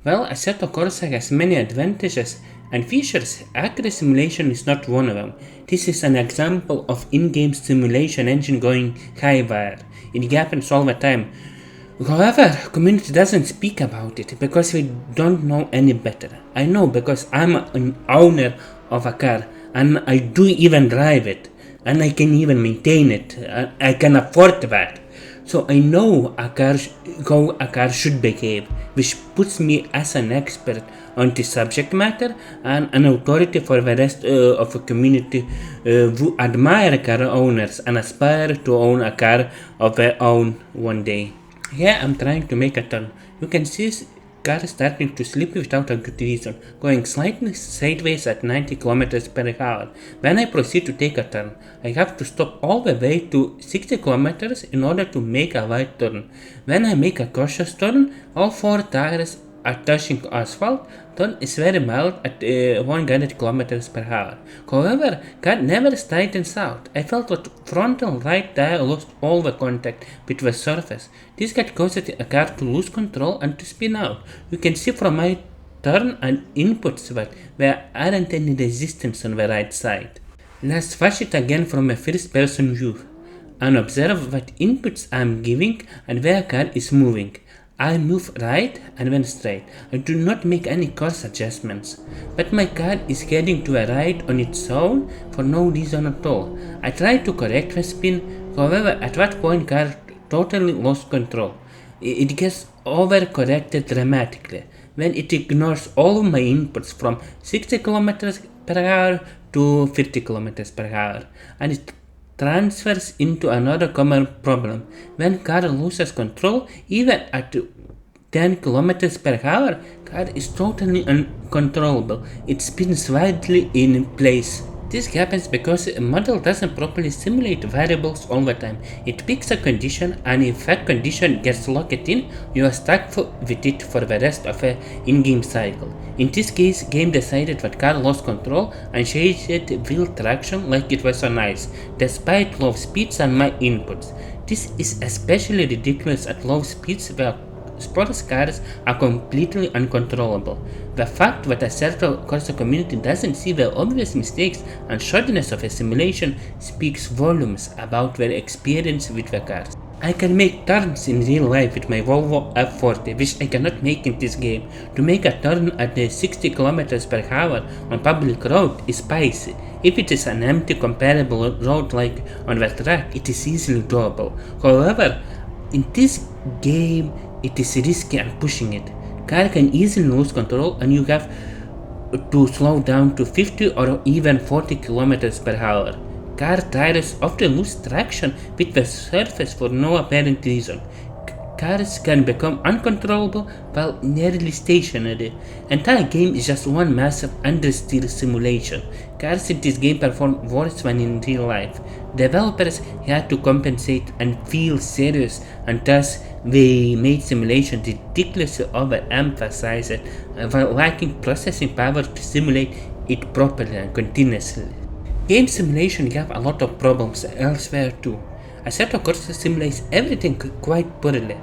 Well, Assetto Corsa has many advantages and features. Accurate simulation is not one of them. This is an example of in-game simulation engine going haywire. It happens all the time. However, community doesn't speak about it because we don't know any better. I know because I'm an owner of a car and I do even drive it and I can even maintain it. I can afford that. So I know how a car should behave, which puts me as an expert on the subject matter and an authority for the rest of the community who admire car owners and aspire to own a car of their own one day. Here I'm trying to make a turn. You can see car starting to slip without a good reason, going slightly sideways at 90 kilometers per hour. When I proceed to take a turn, I have to stop all the way to 60 kilometers in order to make a right turn. When I make a cautious turn, all four tires are touching asphalt. Turn is very mild at 100 kilometers per hour. However, car never straightens out. I felt that frontal right tire lost all the contact with the surface. This got caused a car to lose control and to spin out. You can see from my turn and inputs that there aren't any resistance on the right side. Let's watch it again from a first person view and observe what inputs I'm giving and where car is moving. I move right and then straight. I do not make any course adjustments. But my car is heading to a right on its own for no reason at all. I try to correct the spin, however at that point car totally lost control. It gets overcorrected dramatically when it ignores all of my inputs from 60 kilometers per hour to 50 kilometers per hour and it transfers into another common problem. When car loses control, even at 10 kilometers per hour, car is totally uncontrollable. It spins wildly in place. This happens because a model doesn't properly simulate variables all the time. It picks a condition and if that condition gets locked in, you are stuck with it for the rest of the in-game cycle. In this case, game decided that car lost control and changed wheel traction like it was on ice, despite low speeds and my inputs. This is especially ridiculous at low speeds where sports cars are completely uncontrollable. The fact that the Assetto Corsa community doesn't see the obvious mistakes and shoddiness of a simulation speaks volumes about their experience with the cars. I can make turns in real life with my Volvo F40, which I cannot make in this game. To make a turn at 60 kilometers per hour on public road is spicy. If it is an empty comparable road like on the track, it is easily doable. However, in this game, it is risky and pushing it. Car can easily lose control and you have to slow down to 50 or even 40 kilometers per hour. Car tires often lose traction with the surface for no apparent reason. Cars can become uncontrollable while nearly stationary. Entire game is just one massive understeer simulation. Cars in this game perform worse than in real life. Developers had to compensate and feel serious and thus they made simulation ridiculously overemphasized while lacking processing power to simulate it properly and continuously. Game simulation have a lot of problems elsewhere too. Assetto Corsa simulates everything quite poorly.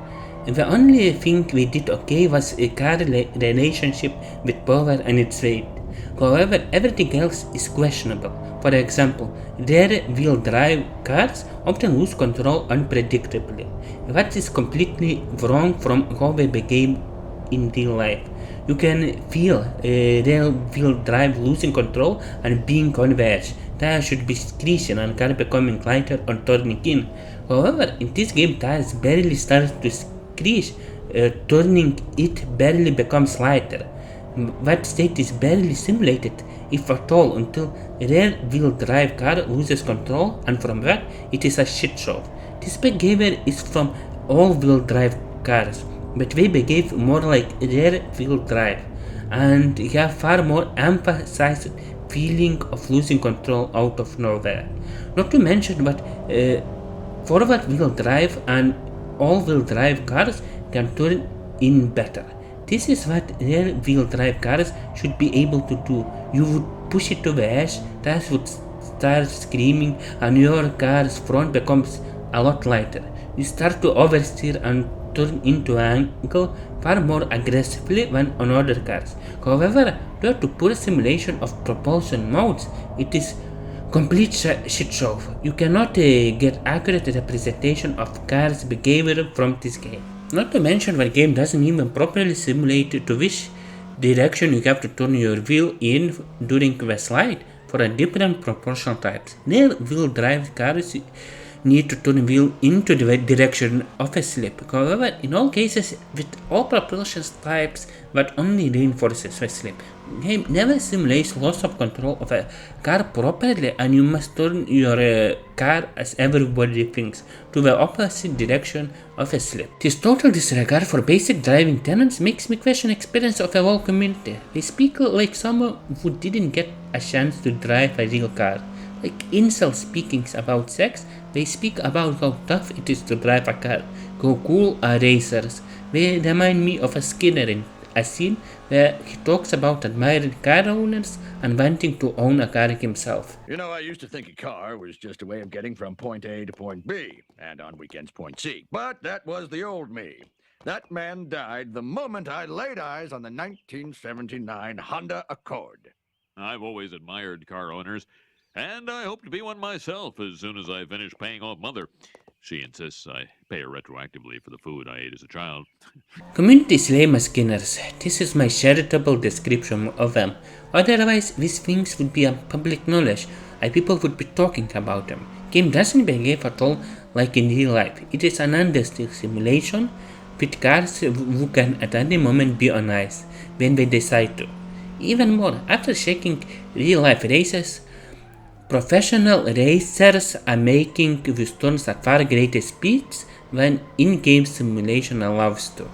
The only thing we did okay was a car relationship with power and its weight. However, everything else is questionable. For example, rear-wheel drive cars often lose control unpredictably. That is completely wrong from how they behave in real life. You can feel a rear-wheel drive losing control and being on the edge. Tires should be screeching and car becoming lighter or turning in. However, in this game tires barely start to screech, turning it barely becomes lighter. That state is barely simulated, if at all, until rear-wheel drive car loses control and from that it is a shit show. This behavior is from all-wheel drive cars, but they behave more like rear-wheel drive and have far more emphasized feeling of losing control out of nowhere. Not to mention that forward wheel drive and all wheel drive cars can turn in better. This is what rear wheel drive cars should be able to do. You would push it to the edge, tires would start screaming, and your car's front becomes a lot lighter. You start to oversteer and turn into an angle far more aggressively than on other cars. However, due to poor simulation of propulsion modes, it is complete shit show. You cannot get accurate representation of cars' behavior from this game. Not to mention the game doesn't even properly simulate to which direction you have to turn your wheel in during the slide for a different propulsion types. Rear wheel drive cars need to turn wheel into the direction of a slip. However, in all cases, with all propulsion types, that only reinforces the slip. Game never simulates loss of control of a car properly, and you must turn your car, as everybody thinks, to the opposite direction of a slip. This total disregard for basic driving tenets makes me question experience of a whole community. They speak like someone who didn't get a chance to drive a real car. Like incels speaking about sex, they speak about how tough it is to drive a car, how cool are racers. They remind me of a Skinner in a scene where he talks about admiring car owners and wanting to own a car himself. You know, I used to think a car was just a way of getting from point A to point B, and on weekends point C. But that was the old me. That man died the moment I laid eyes on the 1979 Honda Accord. I've always admired car owners, and I hope to be one myself as soon as I finish paying off Mother. She insists I pay her retroactively for the food I ate as a child. Communities lame as Skinners. This is my charitable description of them. Otherwise, these things would be a public knowledge, and people would be talking about them. Game doesn't behave at all like in real life. It is an understill simulation with cars who can at any moment be on ice when they decide to. Even more, after checking real life races, professional racers are making these turns at far greater speeds than in-game simulation allows to.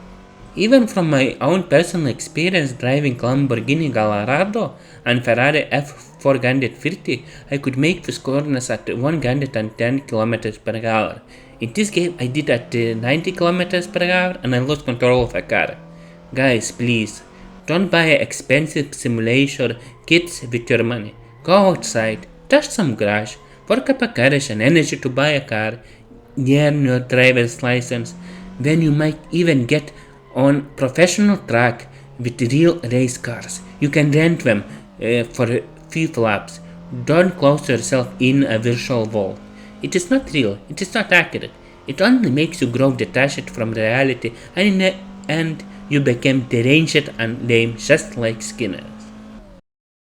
Even from my own personal experience driving Lamborghini Gallardo and Ferrari F430, I could make these corners at 110 km per hour. In this game I did at 90 km per hour and I lost control of a car. Guys, please, don't buy expensive simulation kits with your money. Go outside, touch some garage, work up a courage and energy to buy a car, earn your driver's license, then you might even get on professional track with real race cars. You can rent them for a few laps. Don't close yourself in a virtual wall. It is not real, it is not accurate. It only makes you grow detached from reality and in the end you become deranged and lame just like Skinner.